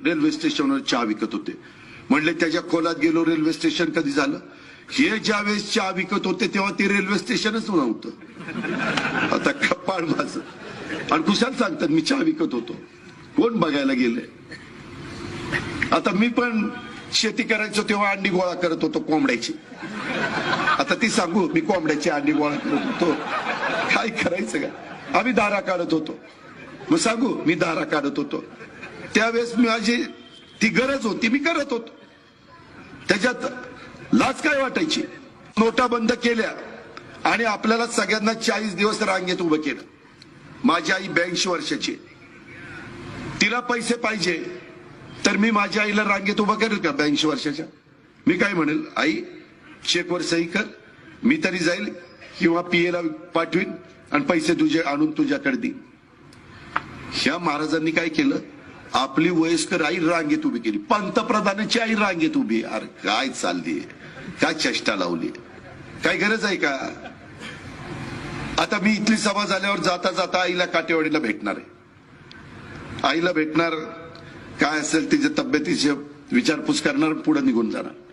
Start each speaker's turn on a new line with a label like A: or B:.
A: Railway स्टेशनवर चहा विकत होते. म्हणले त्याच्या खोलात गेलो, रेल्वे स्टेशन कधी झालं? हे ज्या वेळेस चहा विकत होते तेव्हा ते रेल्वे स्टेशनच नव्हतं. आता कपाळ माझं. आणि कुशाल सांगतात मी चहा विकत होतो. कोण बघायला गेले? आता मी पण शेती करायचो तेव्हा अंडी गोळा करत होतो कोंबड्याची. आता ती सांगू मी कोंबड्याची अंडी गोळा करत होतो? काय करायचं का? आम्ही दारा काढत होतो. मग सांगू मी दारा काढत होतो. त्यावेळेस माझी ती गरज होती, मी करत होतो. त्याच्यात लाज काय वाटायची? नोटा बंद केल्या आणि आपल्याला सगळ्यांना 40 दिवस रांगेत उभं केलं. माझी आई 82 वर्षाची, तिला पैसे पाहिजे तर मी माझ्या आईला रांगेत उभं करेल का 82 वर्षाच्या? मी काय म्हणेल, आई चेकवर सही कर, मी तरी जाईल किंवा पीएला पाठवीन आणि पैसे तुझे आणून तुझ्याकडे देईन. ह्या महाराजांनी काय केलं? आपली वयस्कर आई रांगेत उभी केली. पंतप्रधानाची आई रांगेत उभी. अरे काय चालली, काय चेष्टा लावली? काय गरज आहे का? आता मी इथली सभा झाल्यावर जाता जाता आईला काटेवाडीला भेटणार आहे. आईला भेटणार, काय असेल तिच्या तब्येतीची विचारपूस करणार, पुढे निघून जाणार.